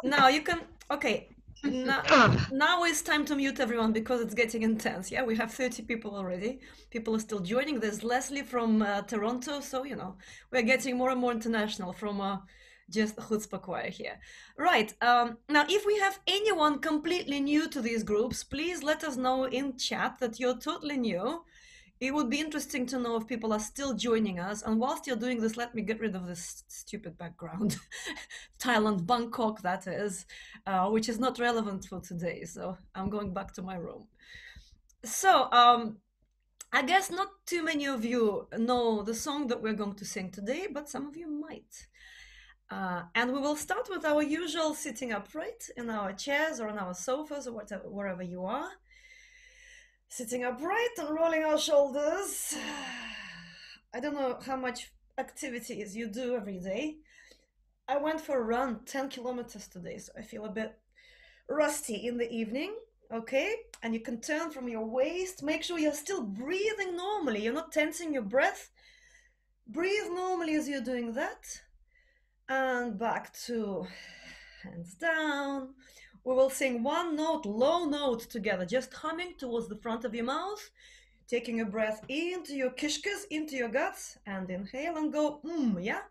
Now you can, okay. Now, now it's time to mute everyone because it's getting intense. Yeah, we have 30 people already. People are still joining. There's Leslie from Toronto, so you know we're getting more and more international from just chutzpah choir here. Right. Now, if we have anyone completely new to these groups, please let us know in chat that you're totally new. It would be interesting to know if people are still joining us. And whilst you're doing this, let me get rid of this stupid background. Thailand, Bangkok, that is, which is not relevant for today. So I'm going back to my room. So I guess not too many of you know the song that we're going to sing today, but some of you might. And we will start with our usual sitting upright in our chairs or on our sofas or whatever, wherever you are. Sitting upright and rolling our shoulders. I don't know how much activities you do every day. I went for a run, 10 kilometers today, so I feel a bit rusty in the evening, okay? And you can turn from your waist. Make sure you're still breathing normally. You're not tensing your breath. Breathe normally as you're doing that. And back to hands down. We will sing one note, low note together, just humming towards the front of your mouth, taking a breath into your kishkas, into your guts, and inhale and go, yeah?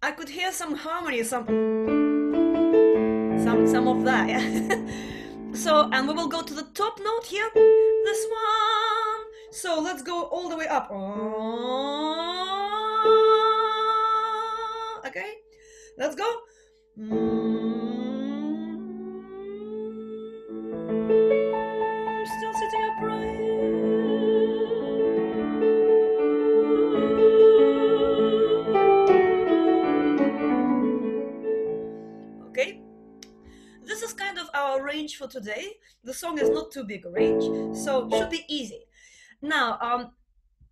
I could hear some harmony, some of that. Yeah? So, and we will go to the top note here. This one. So let's go all the way up. Okay, let's go. Still sitting upright. Okay, this is kind of our range for today. The song is not too big a range, so it should be easy. Now,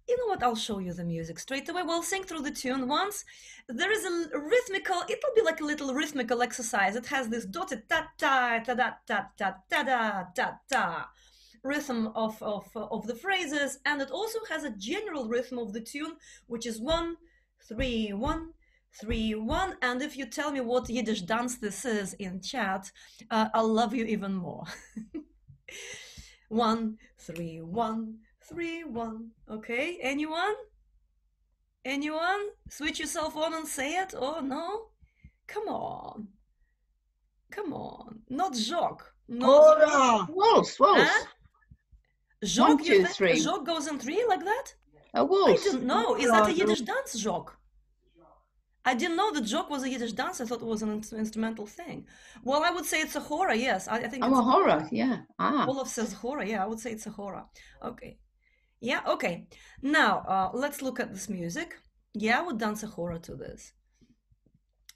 you know what? I'll show you the music straight away. We'll sing through the tune once. There is a rhythmical, it'll be like a little rhythmical exercise. It has this dotted ta-ta, ta-da, ta-ta, ta-da, ta-ta rhythm of the phrases, and it also has a general rhythm of the tune, which is 1, 3, 1, 3, 1. And if you tell me what Yiddish dance this is in chat, I'll love you even more. 1, 3, 1, 3, 1. Okay, anyone? Anyone? Switch yourself on and say it? Oh, no? Come on. Come on. Not Jacques. Not Waltz. Huh? Jacques, 1, 2, 3. Jacques goes in 3 like that? A waltz. I didn't know. Is that a Yiddish dance, Jacques? I didn't know that Jacques was a Yiddish dance. I thought it was an instrumental thing. Well, I would say it's a hora, yes. I think I'm a hora, yeah. Olaf says hora, yeah, I would say it's a hora. Okay. Yeah, okay. Now, let's look at this music. Yeah, I would dance a hora to this.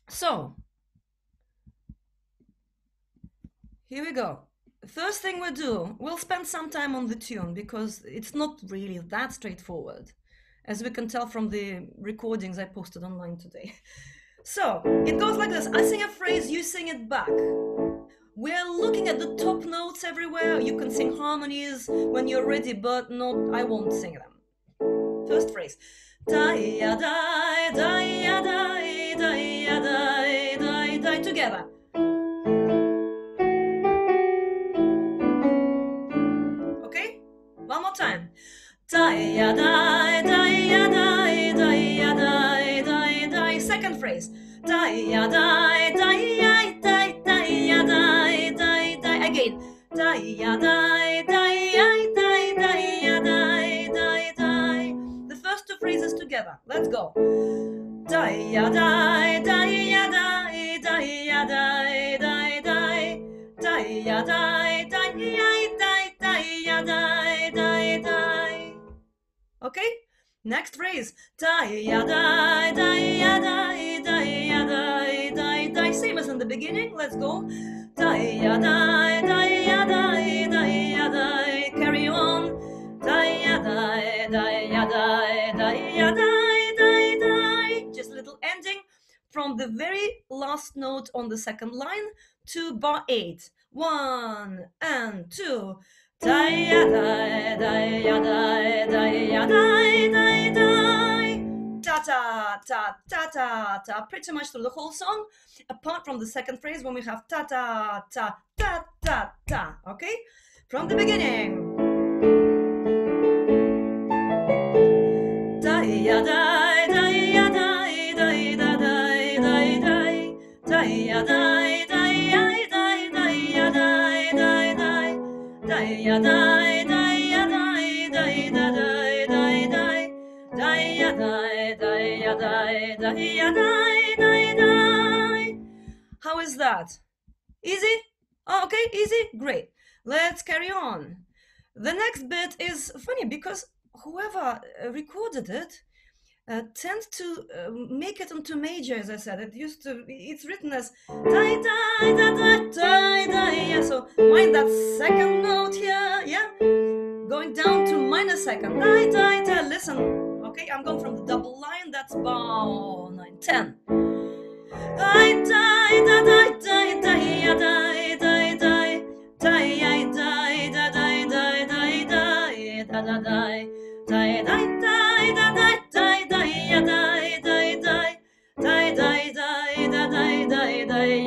So, here we go. First thing we do, we'll spend some time on the tune because it's not really that straightforward, as we can tell from the recordings I posted online today. So, it goes like this. I sing a phrase, you sing it back. We're looking at the top notes everywhere. You can sing harmonies when you're ready, but I won't sing them. First phrase. Die, together. Okay? One more time. Second phrase. Again. The first two phrases together. Let's go. Okay? Next phrase. Same as in the beginning. Let's go. from the very last note on the second line to bar 8. 1 and 2. Ta-ya, da, da-ya, da, da-ya, da, da, da. Ta-ta, ta, ta-ta, ta. Pretty much through the whole song, apart from the second phrase when we have ta-ta, ta, ta, ta, ta. Okay? From the beginning. Da-ya, da, da-ya, da, da, da, da, da, da. Da-ya, da, da-ya, da, da-ya, da, da, da. Da-ya, da, da-ya, da, da, da, da, da, da. Da-ya, da, da-ya, da, da-ya, da, da, da. How is that? Easy? Oh, okay, easy? Great. Let's carry on. The next bit is funny because whoever recorded it tends to make it into major, as I said. It's written as die, die, da, da, die, die. Yeah, so mind that second note here, yeah? Going down to minor second, die, die, die. Listen, okay, I'm going from the double line, that's bar 9, 10. Die, die, da, die, die, die, die, die, die. Die, die, die, da, die, die, die, die, da, da, die. Die, die, die, da, die, die, die, die, die, die. Die, die, die, da, die, die, die,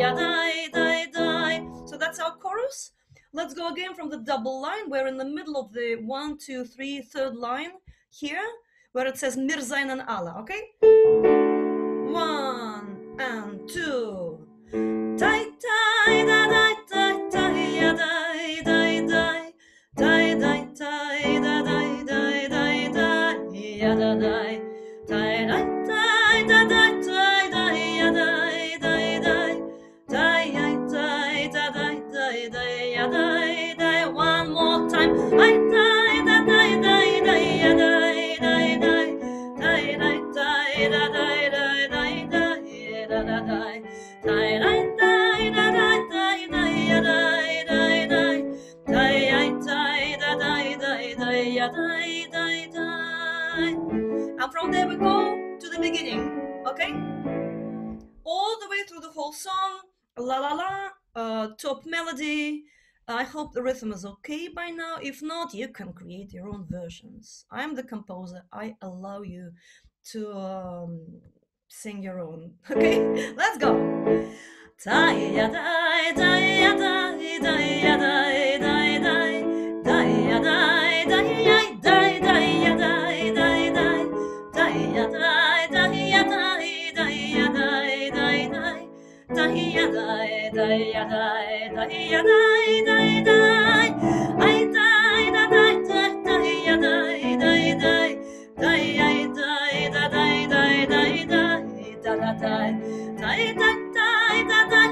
die, die. So that's our chorus. Let's go again from the double line. We're in the middle of the 1, 2, 3, third line here, where it says Mir seinen alle, okay? 1 and 2. Die, die, da, die, die, die, ja, die, die, die. Die, die, die, da, die, die, die, die, ja, da, die. Die, die, die, da, die, die, die, ja, die, die, die. Die, die, da, die, die, die, ja, die, die. One more time. I die, da, die, die, die, ja, die, die, die. Die, die, die, da, die, die, die, die, da, da, die. Die, die, die, da, die, die, die, ja, die, die, die. Die, die, da, die, die, die, ja, die, die, die. And from there we go to the beginning, okay? All the way through the whole song, la la la, top melody. I hope the rhythm is okay by now. If not, you can create your own versions. I'm the composer. I allow you to sing your own. Okay, let's go. Die, die, die, die, die, die, die, die. Die, die, die, die, die, die, die, die, die. Die, die, die, die, die, die, die, die, die. Die, die, die, die, die, die, die. I die, da, die, die, die, die, die. Die, die, da, die, die, die, die, da, da, die. Die, die, die, da, die,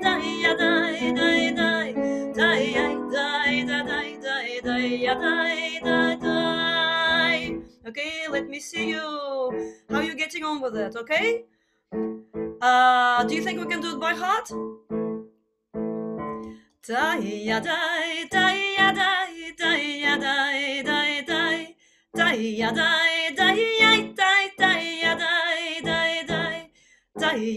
die, die, die, die, die. Die, die, da, die, die, die, die, die. Okay, let me see you. How you getting on with it, okay? Do you think we can do it by heart? Die, die, die, die, die, die, die, die. Die, die, die, die, die, die, die, die. Die, die, die, die, die, die, die, die. Die, die,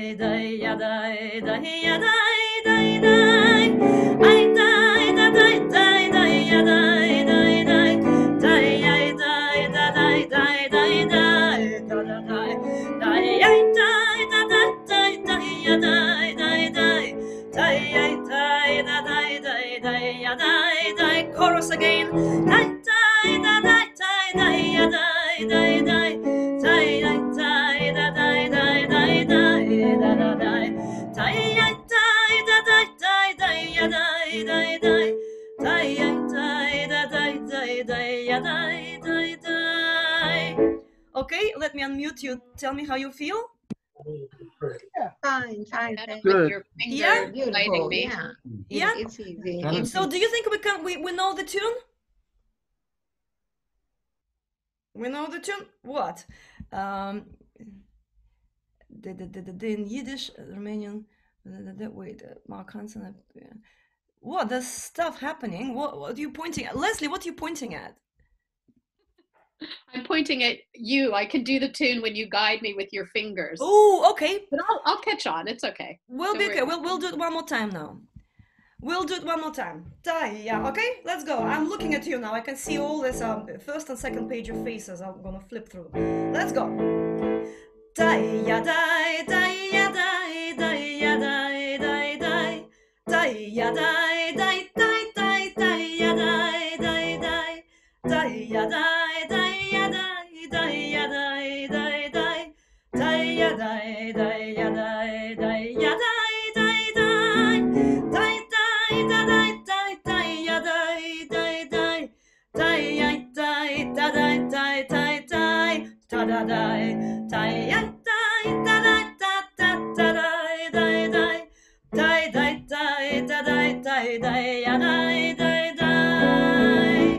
die, die, die, die, die. I die, da, die, die, die, die, die, die. Die, die, da, die, die, die, die, da, da, die. Die, die, da, die, die, die, die, die, die. Die, die, da, die, die, die, die, die. Chorus again. Die, die, da, die, die, die, die, die. Die, die, da, die, die, die, die, da, da, die. Die, die, da, die, die, die, die, die, die. Die, die, da, die, die, die, die, die. Okay, let me unmute you. Tell me how you feel. Fine, fine. With Your finger Yeah? beautiful. me. Yeah. Yeah? It's easy. So do you think we know the tune? We know the tune? What? In Yiddish, Romanian, wait, Mark Hansen. What? There's stuff happening. What are you pointing at? Leslie, what are you pointing at? I'm pointing at you. I can do the tune when you guide me with your fingers. Oh, okay. But I'll catch on. It's okay. We'll be okay. We'll do it one more time now. We'll do it one more time. Yeah, okay? Let's go. I'm looking at you now. I can see all this first and second page of faces. I'm gonna flip through. Let's go. Die, ya, die, die, ya, die, die, ya, die, die, die. Die, ya, die, die, die, die, die, ya, die, die, die. Die, ya, die, die, ya, die, die, ya, die, die, die. Die, ya, die, die, ya, die, die, ya, die.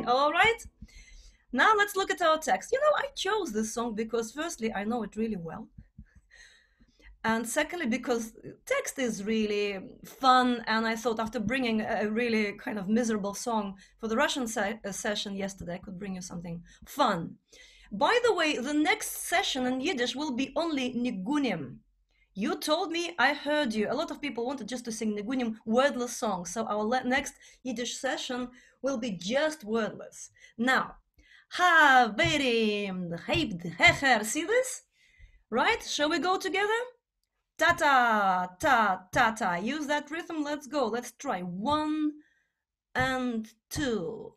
All right. Now let's look at our text. I chose this song because firstly, I know it really well. And secondly, because text is really fun, and I thought after bringing a really kind of miserable song for the Russian session yesterday, I could bring you something fun. By the way, the next session in Yiddish will be only nigunim. You told me, I heard you. A lot of people wanted just to sing nigunim, wordless songs. So our next Yiddish session will be just wordless. Now, Haverim, hecher, see this? Right? Shall we go together? Ta-ta, ta-ta-ta. Use that rhythm. Let's go. Let's try. 1 and 2.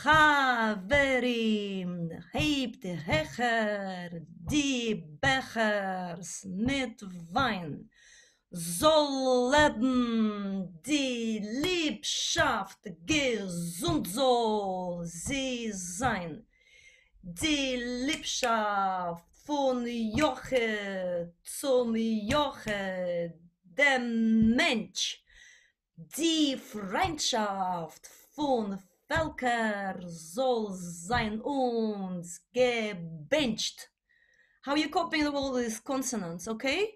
Chaverim, hebt hecher, die Bechers mit Wein. Soll leben die Liebschaft, gesund soll sie sein. Die Liebschaft von Joche zum Joche, dem Mensch. Die Freundschaft von Völker soll sein uns gebencht. How are you coping with all these consonants, okay?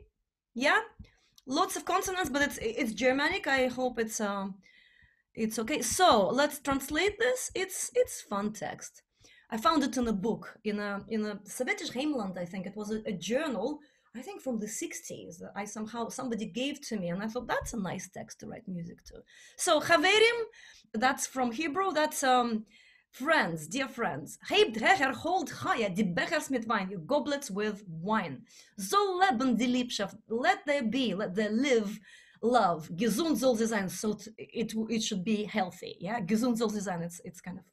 Yeah? Lots of consonants, but it's Germanic. I hope it's okay. So let's translate this. It's fun text. I found it in a book, in a Sovetisch Heimland, I think. It was a journal, I think from the 60s, that somebody gave to me, and I thought that's a nice text to write music to. So, Chaverim, that's from Hebrew, that's friends, dear friends. Hebt hecher, hold chaya, die Bechers mit Wein, your goblets with wine. Soll leben die Liebschaft, let there be, let there live love. Gesund soll sie sein, so it should be healthy, yeah? Gesund soll sie sein, it's kind of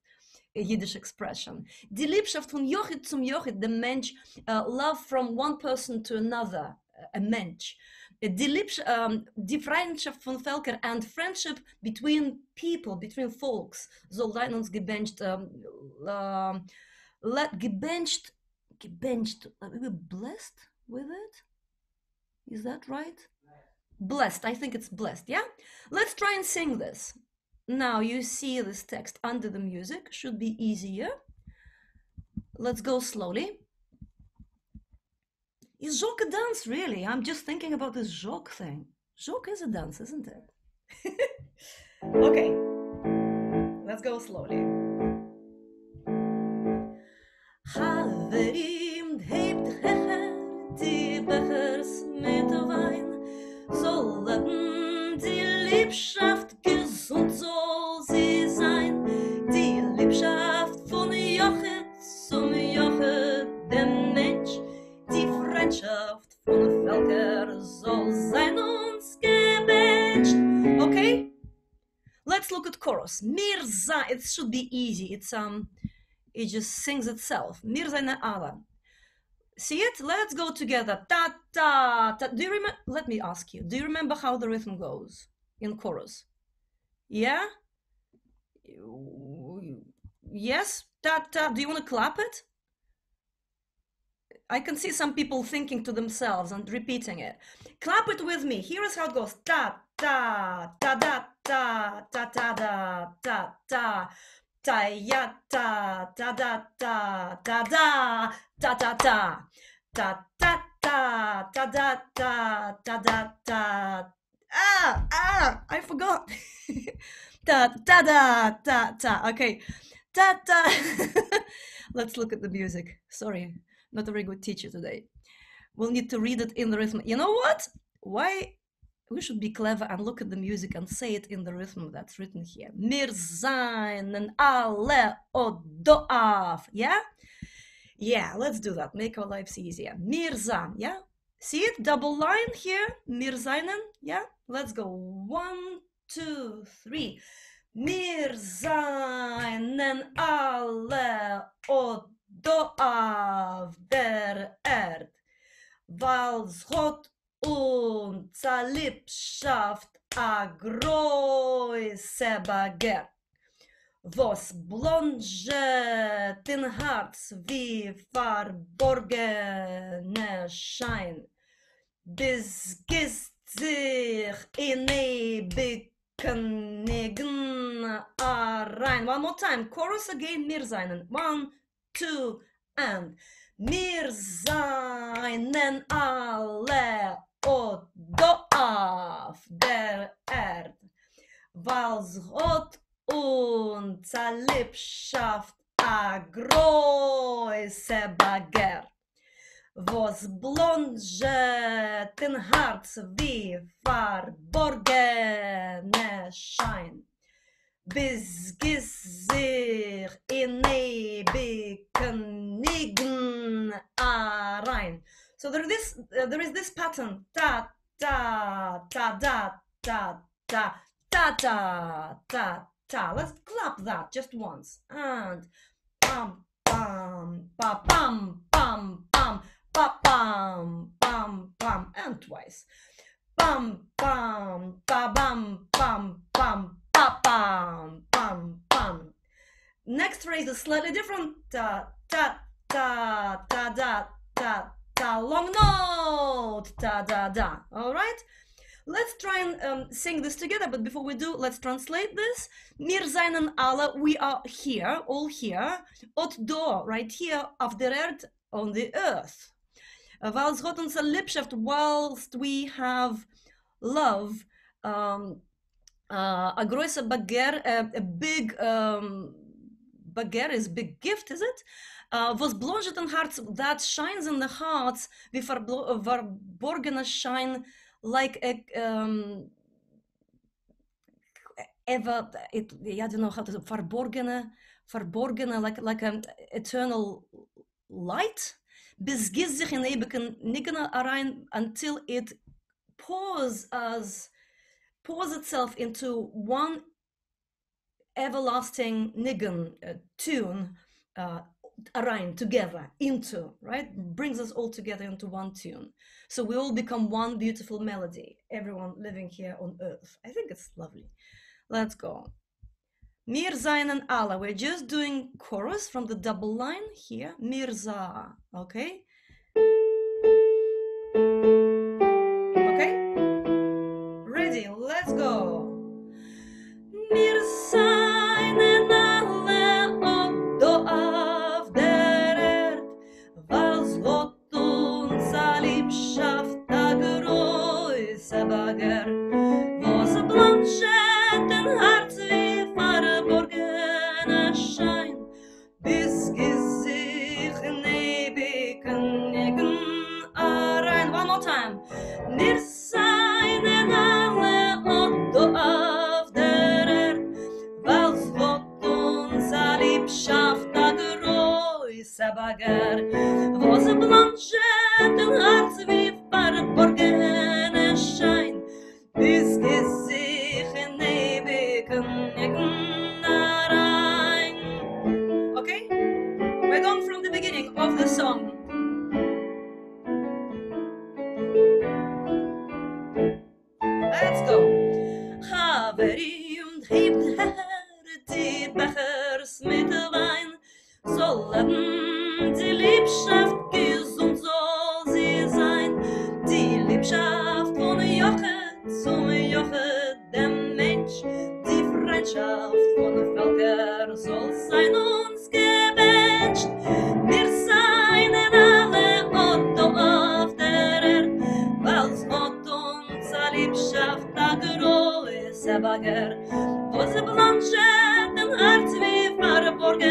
a Yiddish expression. Die Liebschaft von Jochid zum Jochid, the Mensch, love from one person to another, a Mensch. Die Freundschaft von Völker, and friendship between people, between folks, soll sein uns gebencht, gebencht, we're blessed with it? Is that right? Blessed, I think it's blessed, yeah? Let's try and sing this. Now you see this text under the music, should be easier. Let's go slowly. Is Zhok a dance, really? I'm just thinking about this Zhok thing. Zhok is a dance, isn't it? Okay, let's go slowly. Haverim hebt hecher, die Bechers mit Wein, soll leben die Liebschaft, gesund soll sie sein, die Liebschaft von Joche zum Joche, dem Mensch, die Freundschaft von Völker soll sein uns gebencht. Okay? Let's look at chorus. Mir sein, it should be easy. It just sings itself. Mir seine alle. See it? Let's go together. Ta ta ta. Do you remember? Let me ask you. Do you remember how the rhythm goes in chorus? Yeah? Yes? Ta ta. Do you want to clap it? I can see some people thinking to themselves and repeating it. Clap it with me. Here is how it goes. Ta ta ta da ta ta ta da ta ta ta ya ta ta da ta ta da ta ta ta ta ta ta ta da ta ta da ta. I forgot. Ta ta da ta ta. Okay. ta ta. Let's look at the music. Sorry, not a very good teacher today. We'll need to read it in the rhythm. You know what? Why? We should be clever and look at the music and say it in the rhythm that's written here. Mir seinen alle odoaf. Yeah? Yeah, let's do that. Make our lives easier. Mir sein. Yeah? See it? Double line here. Mir seinen. Yeah? Let's go. 1, 2, 3. Mir seinen alle odoaf der Erd. Weil Gott unser Liebschaft a große Bagger, was blonget in Herz wie verborgene Schein, bis gist sich in ewigen rein. One more time, chorus again, mir seinen. 1, 2, and mir seinen alle odoaf der Erd, weil Gott unser Liebschaft a große Bagger, was blonget in Herz wie verborgene Schein, bis sich in ewigen rein. So there is this pattern, ta ta ta da ta ta ta ta ta ta. Let's clap that just once, and pam pam pa pam pam pam pa pam pam pam, and twice, pam pam pa bam pam pam pa pam pam pam. Next phrase is slightly different, ta ta ta ta da ta ta, long note, ta da da. All right, let's try and sing this together, but before we do, let's translate this. Wir seinen alle, we are here, all here, ot do, right here, auf der Erd, on the earth. Weil Gott unser Liebschaft, whilst we have love, a große Bagger, a big Bagger is big gift, is it? Was blonget in Herz, that shines in the hearts, wie verborgene Schein, like a ever, I don't know how to say, verborgene, like an eternal light, bis gist sich in ewigen Nigen rein, until it pours itself into one everlasting nigun tune, rein, together, into, right? Brings us all together into one tune. So we all become one beautiful melody, everyone living here on earth. I think it's lovely. Let's go. Mir seinen alle. We're just doing chorus from the double line here. Mir za. Okay? Okay? Ready? Let's go. Mir seinen alle odoaf der Erd, weil's Gott unser Liebschaft a große Bagger, was blonget in Herz wie verborgene Schein, bis Gesicht in ewigen Nigen rein. One more time. Mir seinen alle odoaf der Erd, weil's Gott unser Liebschaft a große Bagger, was blonget in Herz wie verborgene Schein, bis Gesicht in ewigen Nigen rein. Okay? We're going from the beginning of the song. Let's go. Haveri und hebt die Bechers mit Wein, soll leben die Liebschaft, gesund soll sie sein. Die Liebschaft von Jochet zum Jochet, dem Mensch, die Freundschaft von Völker soll sein uns gewünscht. Wir seien alle Otto auf der Erd, weil's Gott unser Liebschaft a große Bagger, was blonget im Herz wie verborgen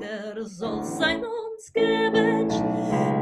der soll sein uns gewünscht.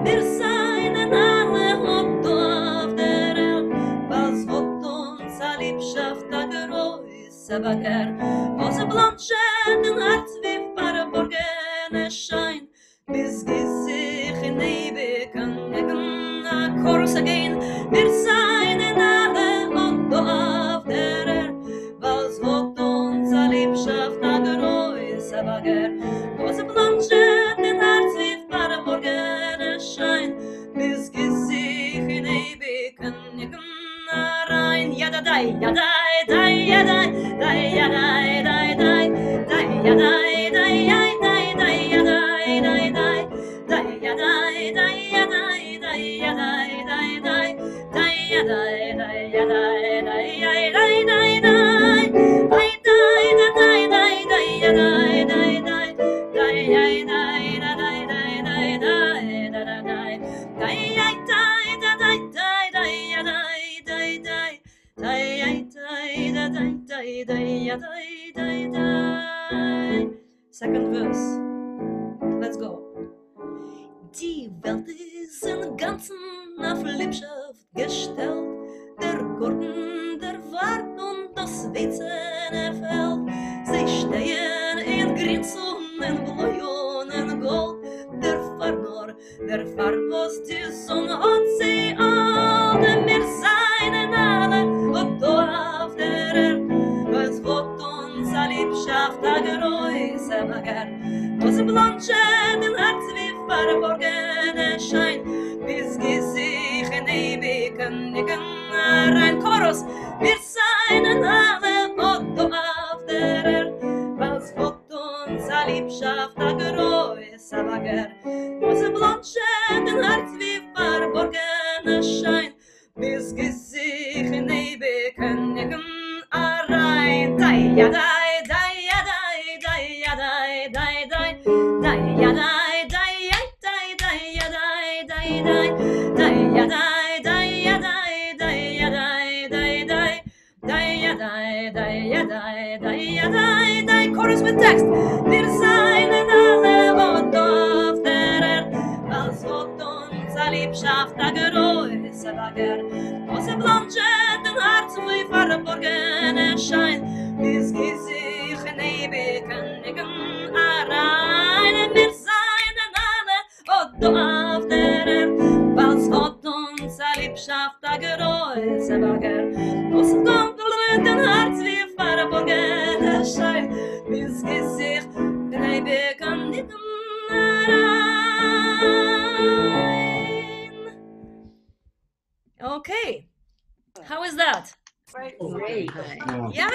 Wir seien alle hot auf der Welt, was hot uns a Liebschaft a große Bagger, was blanchen den Herz wie verborgene Schein, bis Gesicht in ewig an a Chorus again. Wir seien alle hot auf der Welt, was hot uns a Liebschaft a große Bagger, was blanchen den Herz wie verborgene Schein, bis Gesicht in ewig an rein. Ja da dai, ja dai, dai, ja dai, dai, ja dai, dai, dai, dai, ja dai, dai, ja dai, dai, ja dai, dai, dai, dai, ja dai, dai, ja dai, dai, ja dai, dai, dai, dai, ja dai, dai, ja dai, dai, ja dai, dai, dai, dai, dai, dai, dai, dai, ja dai, dai, dai, dai, ja dai, da dai, dai, dai, dai, da da dai, dai, ja dai, da dai, dai, dai, ja dai, dai, dai. Second verse. Let's go. Die Welt ist im Ganzen auf Liebschaft gestellt. Der Gurten, der Wart und das Weizener Feld. Sie stehen in Grinseln, in Bläu und in Gold. Der Farnor, der Farb, was die Sonne hat sie alle. Wir seien alle und auf der Erde. Was wird uns a Liebschaft a große Bagger, was blanchen den Herz wie verborgene Schein, bis Gesicht in ewigen rein. Chorus, wir seien alle und auf der Erde, was wird uns a Liebschaft a große Bagger, was blanchen den Herz wie verborgene Schein, bis Gesicht in ewigen rein. Dai ya dai, dai ya dai, dai ya dai, dai dai, dai ya dai, dai ya dai, dai ya dai, dai dai, dai ya dai, dai ya dai, dai ya dai, dai dai, dai ya dai, dai ya dai, dai ya dai, dai. Chorus with text. Wir seien alle und auf der Erde, als wird uns a Liebschaft a große Bagger, was blanchen den Herz wie verborgene Schein, bis Gesicht in ewigen rein. Wir seien alle und auf der Erde, was hat uns a Liebschaft a große Bagger, was blanchen den Herz wie verborgene Schein, bis Gesicht in ewigen rein. Okay, how is that? Great. Yeah?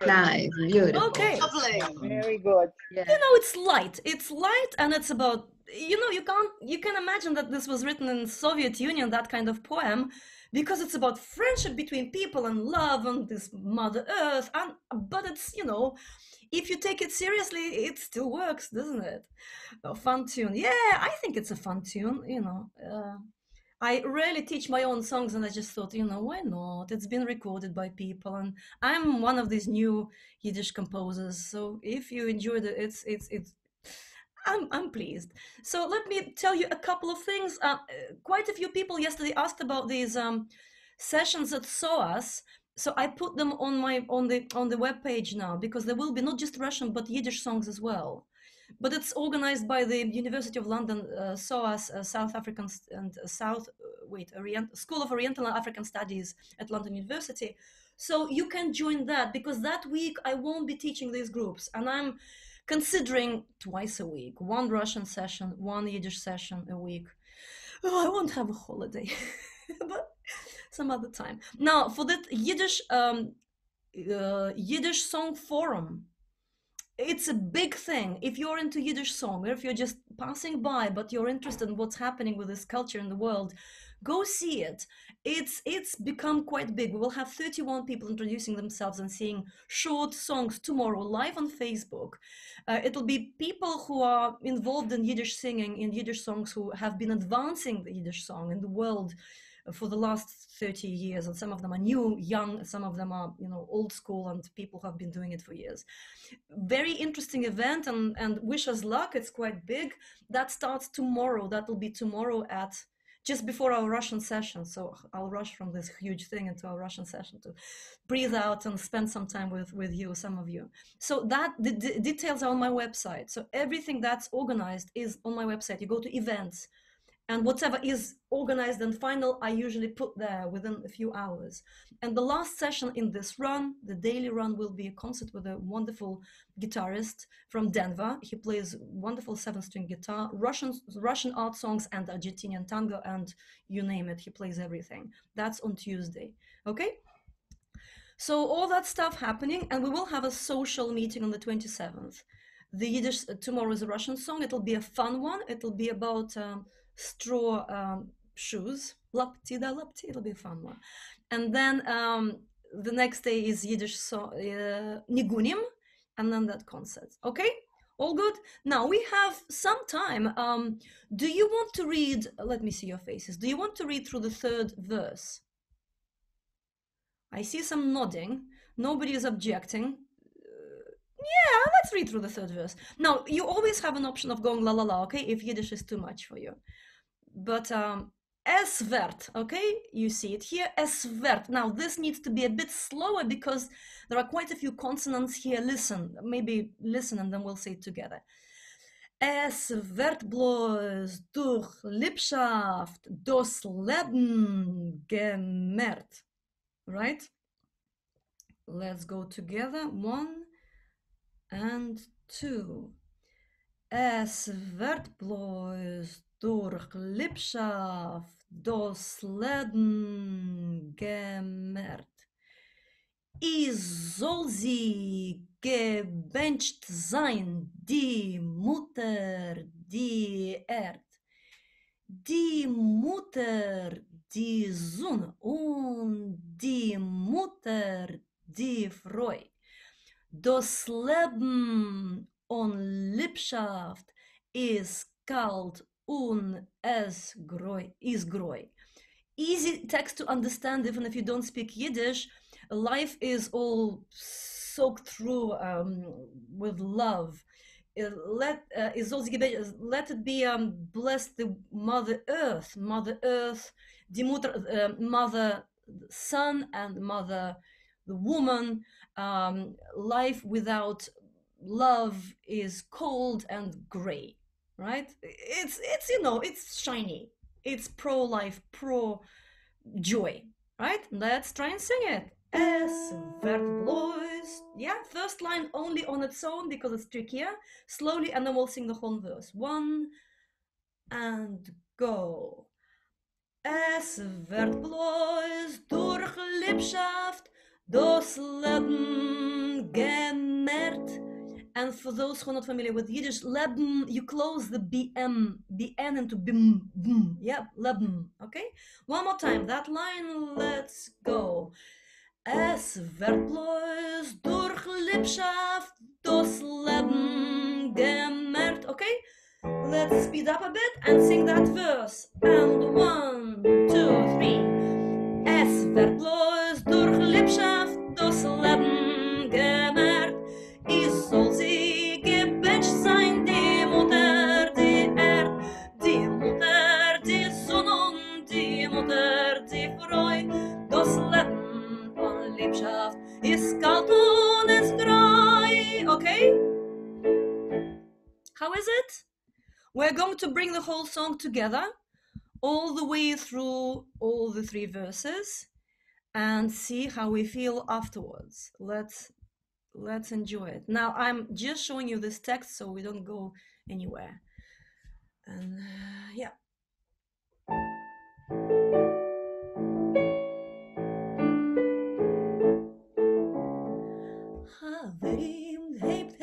Nice, beautiful. Okay. Very good. Yeah. You know, it's light and it's about, you can imagine that this was written in Soviet Union, that kind of poem, because it's about friendship between people and love and this Mother Earth, but it's, if you take it seriously, it still works, doesn't it? A fun tune. Yeah, I think it's a fun tune, I rarely teach my own songs, and I just thought, why not? It's been recorded by people, and I'm one of these new Yiddish composers. So if you enjoyed it, I'm pleased. So let me tell you a couple of things. Quite a few people yesterday asked about these sessions at SOAS. So I put them on the web page now, because there will be not just Russian but Yiddish songs as well. But it's organized by the University of London, SOAS, South African and School of Oriental and African Studies at London University. So you can join that, because that week I won't be teaching these groups, and I'm considering twice a week, one Russian session, one Yiddish session a week. Oh, I won't have a holiday, but some other time. Now, for that Yiddish Song Forum, it's a big thing. If you're into Yiddish song, or if you're just passing by but you're interested in what's happening with this culture in the world, go see it. It's become quite big. We will have 31 people introducing themselves and singing short songs tomorrow live on Facebook. It'll be people who are involved in Yiddish singing, in Yiddish songs, who have been advancing the Yiddish song in the world for the last 30 years, and some of them are new, young, some of them are, old school, and people have been doing it for years. Very interesting event, and wish us luck. It's quite big. That starts tomorrow. That will be tomorrow at just before our Russian session. So I'll rush from this huge thing into our Russian session to breathe out and spend some time with you, some of you. So that the details are on my website. So everything that's organized is on my website. You go to events, and whatever is organized and final, I usually put there within a few hours. And the last session in this run, the daily run, will be a concert with a wonderful guitarist from Denver. He plays wonderful 7-string guitar, Russian art songs and Argentinian tango, and you name it, he plays everything. That's on Tuesday, okay? So all that stuff happening, and we will have a social meeting on the 27th. The Yiddish, tomorrow is a Russian song. It'll be a fun one. It'll be about straw shoes. Lapti da lapti, it'll be a fun one. And then the next day is Yiddish song, Nigunim, and then that concert. Okay? All good? Now we have some time. Do you want to read, let me see your faces. Do you want to read through the 3rd verse? I see some nodding. Nobody is objecting. Yeah, let's read through the 3rd verse. Now, you always have an option of going la la la, okay, if Yiddish is too much for you. But es wird, okay, you see it here, es wird. Now, this needs to be a bit slower because there are quite a few consonants here. Listen, maybe listen, and then we'll say it together. Es wird bloß durch Liebschaft das Leben gemehrt. Right? Let's go together. 1 and 2. Es wird bloß durch Liebschaft das Leben gemehrt. Soll sie gebencht sein, die Mutter, die Erd. Die Mutter, die Sonne, und die Mutter, die Freude. Das Leben und Liebschaft ist kalt und es ist greu. Easy text to understand even if you don't speak Yiddish. Life is all soaked through with love. Let it be blessed the Mother Earth, the Mother Sun, and Mother the Woman. Life without love is cold and gray, right? It's it's shiny. It's pro-life, pro-joy, right? Let's try and sing it. Es wird bloß. Yeah, first line only on its own because it's trickier. Slowly, and then we'll sing the whole verse. 1 and go. Es wird bloß durch Liebschaft das Leben gemehrt. And for those who are not familiar with Yiddish, Leben, you close the BM, BN into BIM, BIM. Yeah, Leben, okay? One more time, that line, let's go. Es wird bloß durch Liebschaft das Leben gemehrt, okay? Let's speed up a bit and sing that verse. And 1, 2, 3. Es wird bloß durch Liebschaft das Leben gemehrt. Soll sie gebencht sein, die Mutter, die Erd, die Mutter, die Sonne und die Mutter, die Freude. Das Leben und Liebschaft ist kalt und ist grau. Okay? How is it? We're going to bring the whole song together, all the way through all the 3 verses, and see how we feel afterwards. Let's enjoy it. Now I'm just showing you this text so we don't go anywhere. And yeah. Haverim hebt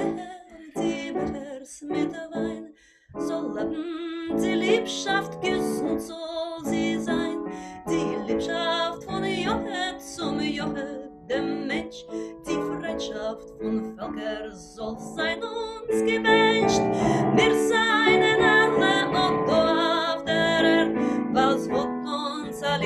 die Betters mit der Wein, soll leben die Liebschaft, gesund soll sie sein. Die Liebschaft von Joche zum Joche, dem Mensch, die Freundschaft von Völker soll sein uns gewünscht. Wir seien alle und auf der Erde, was wird uns alle